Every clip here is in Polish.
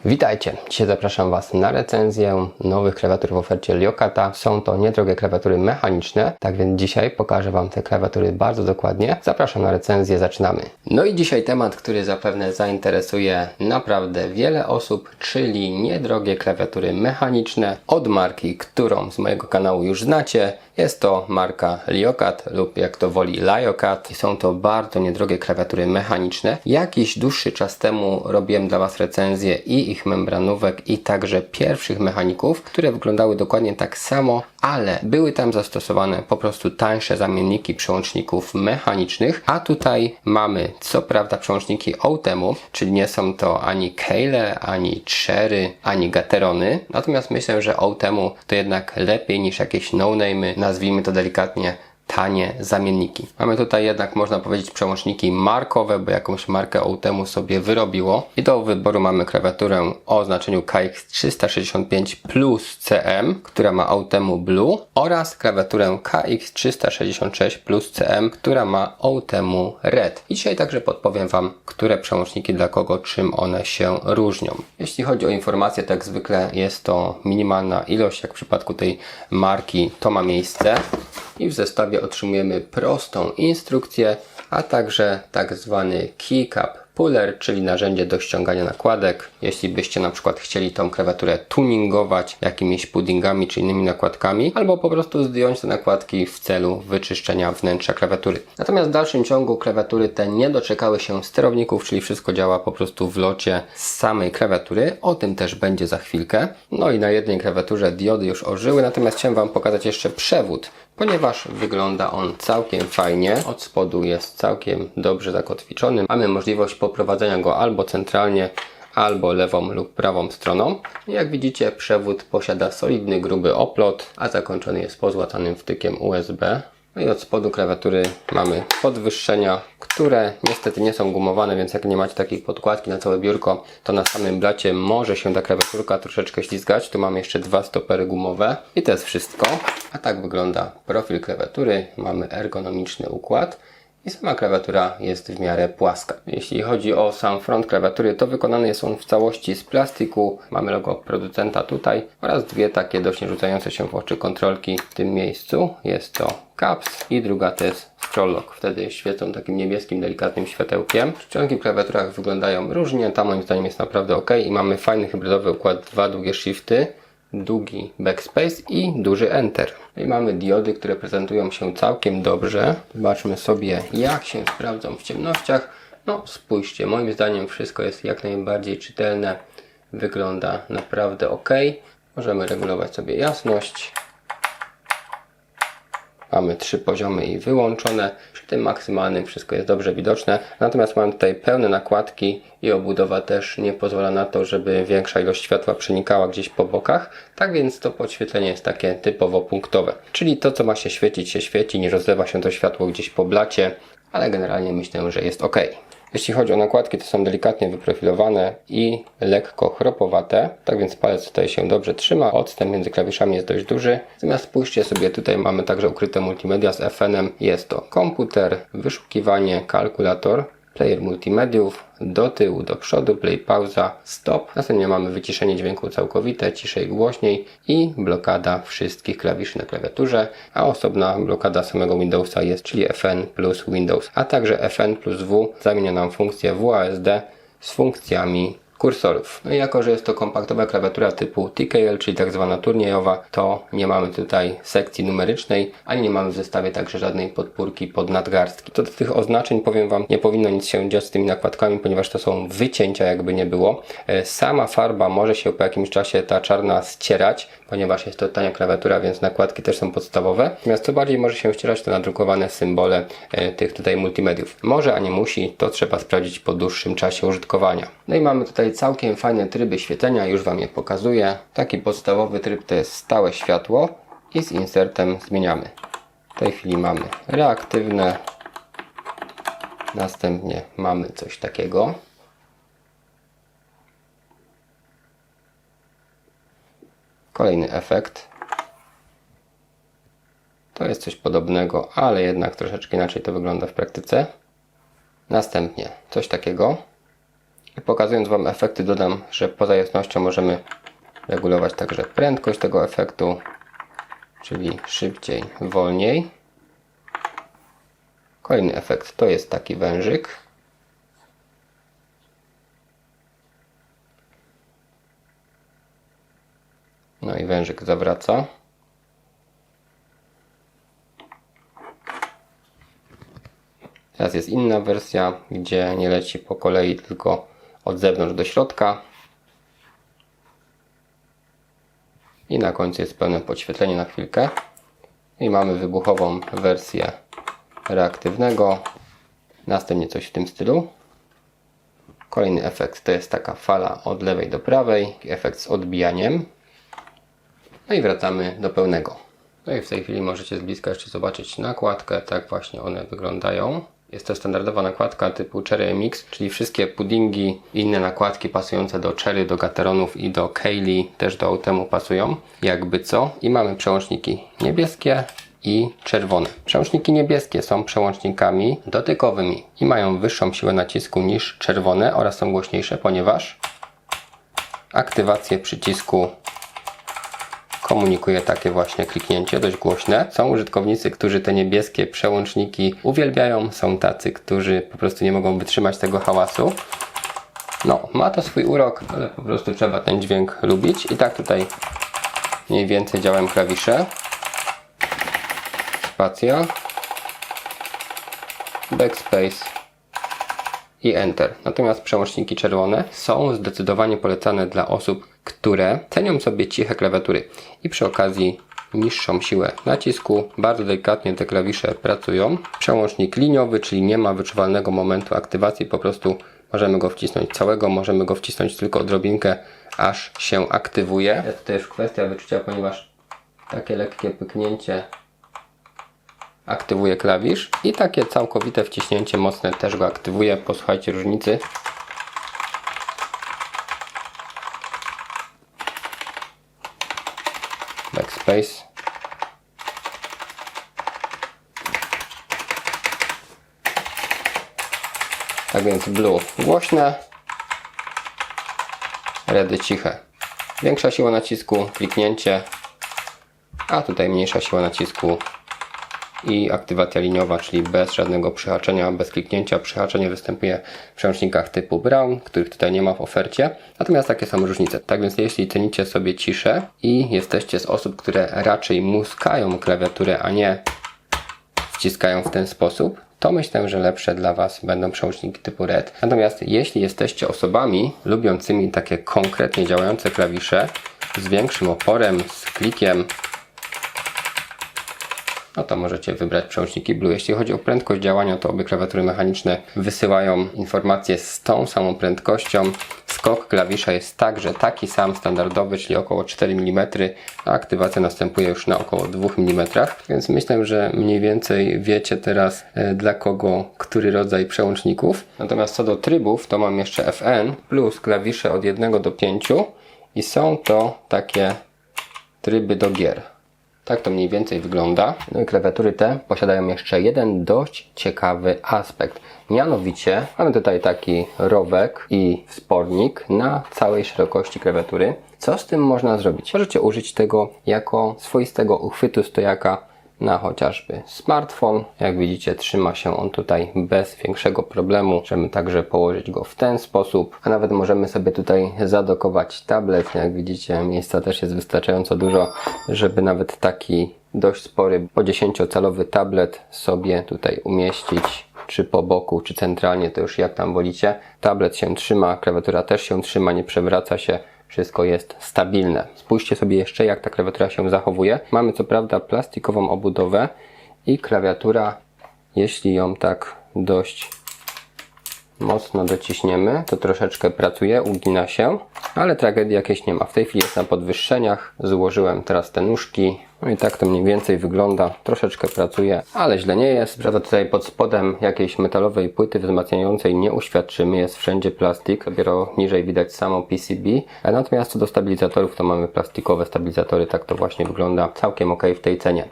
Witajcie! Dzisiaj zapraszam Was na recenzję nowych klawiatur w ofercie Liocata. Są to niedrogie klawiatury mechaniczne, tak więc dzisiaj pokażę Wam te klawiatury bardzo dokładnie. Zapraszam na recenzję, zaczynamy. No i dzisiaj temat, który zapewne zainteresuje naprawdę wiele osób, czyli niedrogie klawiatury mechaniczne od marki, którą z mojego kanału już znacie. Jest to marka Liocat lub jak to woli Liocat. Są to bardzo niedrogie klawiatury mechaniczne. Jakiś dłuższy czas temu robiłem dla Was recenzję i ich membranówek i także pierwszych mechaników, które wyglądały dokładnie tak samo, ale były tam zastosowane po prostu tańsze zamienniki przełączników mechanicznych, a tutaj mamy co prawda przełączniki Outemu, czyli nie są to ani Keyle, ani Cherry, ani Gaterony, natomiast myślę, że Outemu to jednak lepiej niż jakieś no-name'y, nazwijmy to delikatnie, tanie zamienniki. Mamy tutaj jednak, można powiedzieć, przełączniki markowe, bo jakąś markę Outemu sobie wyrobiło. I do wyboru mamy klawiaturę o oznaczeniu KX365 Plus CM, która ma Outemu Blue, oraz klawiaturę KX366 Plus CM, która ma Outemu Red. I dzisiaj także podpowiem Wam, które przełączniki dla kogo, czym one się różnią. Jeśli chodzi o informacje, tak zwykle jest to minimalna ilość, jak w przypadku tej marki to ma miejsce. I w zestawie otrzymujemy prostą instrukcję, a także tak zwany keycap puller, czyli narzędzie do ściągania nakładek. Jeśli byście na przykład chcieli tą klawiaturę tuningować jakimiś puddingami czy innymi nakładkami, albo po prostu zdjąć te nakładki w celu wyczyszczenia wnętrza klawiatury. Natomiast w dalszym ciągu klawiatury te nie doczekały się sterowników, czyli wszystko działa po prostu w locie z samej klawiatury. O tym też będzie za chwilkę. No i na jednej klawiaturze diody już ożyły, natomiast chciałem Wam pokazać jeszcze przewód, ponieważ wygląda on całkiem fajnie. Od spodu jest całkiem dobrze zakotwiczony. Mamy możliwość poprowadzenia go albo centralnie, albo lewą lub prawą stroną. Jak widzicie, przewód posiada solidny, gruby oplot, a zakończony jest pozłacanym wtykiem USB. No i od spodu klawiatury mamy podwyższenia, które niestety nie są gumowane, więc jak nie macie takiej podkładki na całe biurko, to na samym blacie może się ta klawiaturka troszeczkę ślizgać. Tu mamy jeszcze dwa stopery gumowe i to jest wszystko. A tak wygląda profil klawiatury. Mamy ergonomiczny układ. I sama klawiatura jest w miarę płaska. Jeśli chodzi o sam front klawiatury, to wykonany jest on w całości z plastiku. Mamy logo producenta tutaj oraz dwie takie dość nie rzucające się w oczy kontrolki w tym miejscu. Jest to caps i druga to jest scroll lock. Wtedy świecą takim niebieskim, delikatnym światełkiem. Czcionki w klawiaturach wyglądają różnie. Ta moim zdaniem jest naprawdę ok. I mamy fajny hybrydowy układ, dwa długie shifty, długi backspace i duży enter. I mamy diody, które prezentują się całkiem dobrze. Zobaczmy sobie, jak się sprawdzą w ciemnościach. No spójrzcie, moim zdaniem wszystko jest jak najbardziej czytelne. Wygląda naprawdę ok. Możemy regulować sobie jasność. Mamy 3 poziomy i wyłączone. Przy tym maksymalnym wszystko jest dobrze widoczne. Natomiast mam tutaj pełne nakładki i obudowa też nie pozwala na to, żeby większa ilość światła przenikała gdzieś po bokach. Tak więc to podświetlenie jest takie typowo punktowe. Czyli to, co ma się świeci, nie rozlewa się to światło gdzieś po blacie, ale generalnie myślę, że jest ok. Jeśli chodzi o nakładki, to są delikatnie wyprofilowane i lekko chropowate, tak więc palec tutaj się dobrze trzyma, odstęp między klawiszami jest dość duży. Natomiast spójrzcie sobie, tutaj mamy także ukryte multimedia z FN-em. Jest to komputer, wyszukiwanie, kalkulator, player multimediów, do tyłu, do przodu, play, pauza, stop. Następnie mamy wyciszenie dźwięku całkowite, ciszej, głośniej i blokada wszystkich klawiszy na klawiaturze, a osobna blokada samego Windowsa jest, czyli FN plus Windows, a także FN plus W zamienia nam funkcję WASD z funkcjami kursorów. No i jako, że jest to kompaktowa klawiatura typu TKL, czyli tak zwana turniejowa, to nie mamy tutaj sekcji numerycznej, ani nie mamy w zestawie także żadnej podpórki pod nadgarstki. To do tych oznaczeń, powiem Wam, nie powinno nic się dziać z tymi nakładkami, ponieważ to są wycięcia, jakby nie było. Sama farba może się po jakimś czasie, ta czarna, ścierać, ponieważ jest to tania klawiatura, więc nakładki też są podstawowe. Natomiast co bardziej może się ścierać, to nadrukowane symbole tych tutaj multimediów. Może, a nie musi, to trzeba sprawdzić po dłuższym czasie użytkowania. No i mamy tutaj całkiem fajne tryby świecenia, już Wam je pokazuję. Taki podstawowy tryb to jest stałe światło i z insertem zmieniamy. W tej chwili mamy reaktywne, następnie mamy coś takiego. Kolejny efekt. To jest coś podobnego, ale jednak troszeczkę inaczej to wygląda w praktyce. Następnie coś takiego. I pokazując Wam efekty, dodam, że poza jasnością możemy regulować także prędkość tego efektu, czyli szybciej, wolniej. Kolejny efekt to jest taki wężyk. No i wężyk zawraca. Teraz jest inna wersja, gdzie nie leci po kolei, tylko od zewnątrz do środka. I na końcu jest pełne podświetlenie na chwilkę. I mamy wybuchową wersję reaktywnego. Następnie coś w tym stylu. Kolejny efekt to jest taka fala od lewej do prawej. Efekt z odbijaniem. No i wracamy do pełnego. No i w tej chwili możecie z bliska jeszcze zobaczyć nakładkę. Tak właśnie one wyglądają. Jest to standardowa nakładka typu Cherry MX, czyli wszystkie puddingi i inne nakładki pasujące do Cherry, do Gateronów i do Kaylee też do Outemu pasują, jakby co. I mamy przełączniki niebieskie i czerwone. Przełączniki niebieskie są przełącznikami dotykowymi i mają wyższą siłę nacisku niż czerwone oraz są głośniejsze, ponieważ aktywację przycisku komunikuje takie właśnie kliknięcie, dość głośne. Są użytkownicy, którzy te niebieskie przełączniki uwielbiają. Są tacy, którzy po prostu nie mogą wytrzymać tego hałasu. No, ma to swój urok, ale po prostu trzeba ten dźwięk lubić. I tak tutaj mniej więcej działają klawisze. Spacja, backspace i enter. Natomiast przełączniki czerwone są zdecydowanie polecane dla osób, które cenią sobie ciche klawiatury i przy okazji niższą siłę nacisku. Bardzo delikatnie te klawisze pracują. Przełącznik liniowy, czyli nie ma wyczuwalnego momentu aktywacji, po prostu możemy go wcisnąć całego, możemy go wcisnąć tylko odrobinkę, aż się aktywuje. Jest to też kwestia wyczucia, ponieważ takie lekkie pyknięcie aktywuje klawisz i takie całkowite wciśnięcie mocne też go aktywuje. Posłuchajcie różnicy. Backspace. Tak więc blue głośne, redy ciche. Większa siła nacisku, kliknięcie, a tutaj mniejsza siła nacisku i aktywacja liniowa, czyli bez żadnego przyhaczenia, bez kliknięcia. Przyhaczenie występuje w przełącznikach typu Brown, których tutaj nie ma w ofercie. Natomiast takie są różnice. Tak więc jeśli cenicie sobie ciszę i jesteście z osób, które raczej muskają klawiaturę, a nie wciskają w ten sposób, to myślę, że lepsze dla Was będą przełączniki typu Red. Natomiast jeśli jesteście osobami lubiącymi takie konkretnie działające klawisze z większym oporem, z klikiem, no to możecie wybrać przełączniki Blue. Jeśli chodzi o prędkość działania, to obie klawiatury mechaniczne wysyłają informacje z tą samą prędkością. Skok klawisza jest także taki sam, standardowy, czyli około 4 mm, a aktywacja następuje już na około 2 mm. Więc myślę, że mniej więcej wiecie teraz dla kogo który rodzaj przełączników. Natomiast co do trybów, to mam jeszcze FN plus klawisze od 1 do 5 i są to takie tryby do gier. Tak to mniej więcej wygląda. No i klawiatury te posiadają jeszcze jeden dość ciekawy aspekt. Mianowicie mamy tutaj taki rowek i wspornik na całej szerokości klawiatury. Co z tym można zrobić? Możecie użyć tego jako swoistego uchwytu stojaka na chociażby smartfon. Jak widzicie, trzyma się on tutaj bez większego problemu. Możemy także położyć go w ten sposób, a nawet możemy sobie tutaj zadokować tablet. Jak widzicie, miejsca też jest wystarczająco dużo, żeby nawet taki dość spory po 10-calowy tablet sobie tutaj umieścić, czy po boku, czy centralnie, to już jak tam wolicie. Tablet się trzyma, klawiatura też się trzyma, nie przewraca się. Wszystko jest stabilne. Spójrzcie sobie jeszcze, jak ta klawiatura się zachowuje. Mamy co prawda plastikową obudowę i klawiatura, jeśli ją tak dość mocno dociśniemy, to troszeczkę pracuje, ugina się, ale tragedii jakiejś nie ma. W tej chwili jest na podwyższeniach. Złożyłem teraz te nóżki. No i tak to mniej więcej wygląda. Troszeczkę pracuje, ale źle nie jest. Że to tutaj pod spodem jakiejś metalowej płyty wzmacniającej nie uświadczymy. Jest wszędzie plastik. Dopiero niżej widać samo PCB. Natomiast co do stabilizatorów, to mamy plastikowe stabilizatory. Tak to właśnie wygląda. Całkiem ok w tej cenie.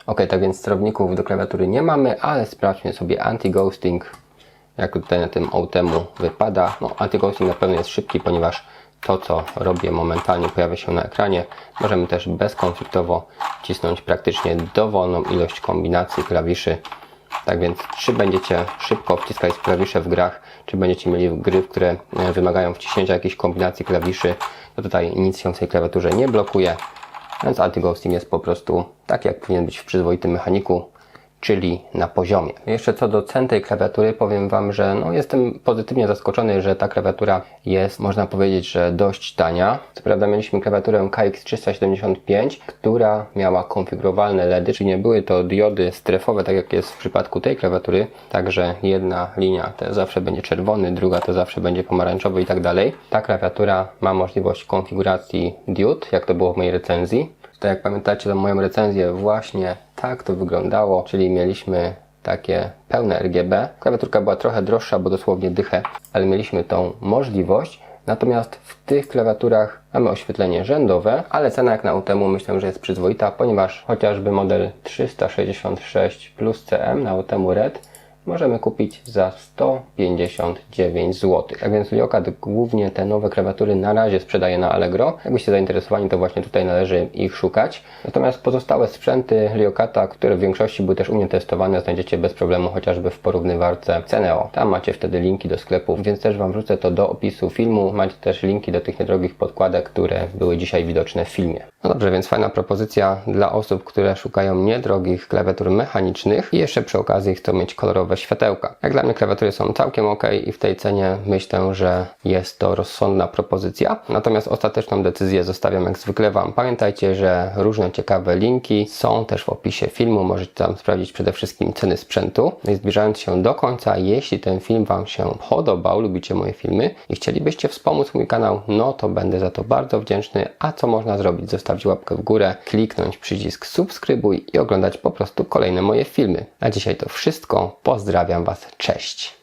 Ok, tak więc sterowników do klawiatury nie mamy, ale sprawdźmy sobie anti-ghosting. jak tutaj na tym Outemu wypada. No, anti-ghosting na pewno jest szybki, ponieważ to, co robię momentalnie, pojawia się na ekranie. Możemy też bezkonfliktowo wcisnąć praktycznie dowolną ilość kombinacji klawiszy. Tak więc, czy będziecie szybko wciskać klawisze w grach, czy będziecie mieli gry, które wymagają wciśnięcia jakiejś kombinacji klawiszy, to tutaj nic się w tej klawiaturze nie blokuje. Więc anti-ghosting jest po prostu tak, jak powinien być w przyzwoitym mechaniku, czyli na poziomie. Jeszcze co do cen tej klawiatury, powiem Wam, że jestem pozytywnie zaskoczony, że ta klawiatura jest, można powiedzieć, że dość tania. Co prawda mieliśmy klawiaturę KX375, która miała konfigurowalne LEDy, czyli nie były to diody strefowe, tak jak jest w przypadku tej klawiatury. Także jedna linia to zawsze będzie czerwony, druga to zawsze będzie pomarańczowy i tak dalej. Ta klawiatura ma możliwość konfiguracji diod, jak to było w mojej recenzji. Tak jak pamiętacie, to moją recenzję właśnie tak to wyglądało, czyli mieliśmy takie pełne RGB. Klawiaturka była trochę droższa, bo dosłownie dychę, ale mieliśmy tą możliwość. Natomiast w tych klawiaturach mamy oświetlenie rzędowe, ale cena jak na Outemu myślę, że jest przyzwoita, ponieważ chociażby model 366 plus CM na Outemu Red możemy kupić za 159 zł. Tak więc Liokat głównie te nowe klawiatury na razie sprzedaje na Allegro. Jakbyście zainteresowani, to właśnie tutaj należy ich szukać. Natomiast pozostałe sprzęty Liokata, które w większości były też u mnie testowane, znajdziecie bez problemu chociażby w porównywarce Ceneo. Tam macie wtedy linki do sklepów, więc też Wam wrzucę to do opisu filmu. Macie też linki do tych niedrogich podkładek, które były dzisiaj widoczne w filmie. No dobrze, więc fajna propozycja dla osób, które szukają niedrogich klawiatur mechanicznych i jeszcze przy okazji chcą mieć kolorowe światełka. Jak dla mnie klawiatury są całkiem ok i w tej cenie myślę, że jest to rozsądna propozycja. Natomiast ostateczną decyzję zostawiam jak zwykle Wam. Pamiętajcie, że różne ciekawe linki są też w opisie filmu. Możecie tam sprawdzić przede wszystkim ceny sprzętu. No i zbliżając się do końca, jeśli ten film Wam się podobał, lubicie moje filmy i chcielibyście wspomóc mój kanał, no to będę za to bardzo wdzięczny. A co można zrobić? Zostawić łapkę w górę, kliknąć przycisk subskrybuj i oglądać po prostu kolejne moje filmy. Na dzisiaj to wszystko. Pozdrawiam Was. Cześć.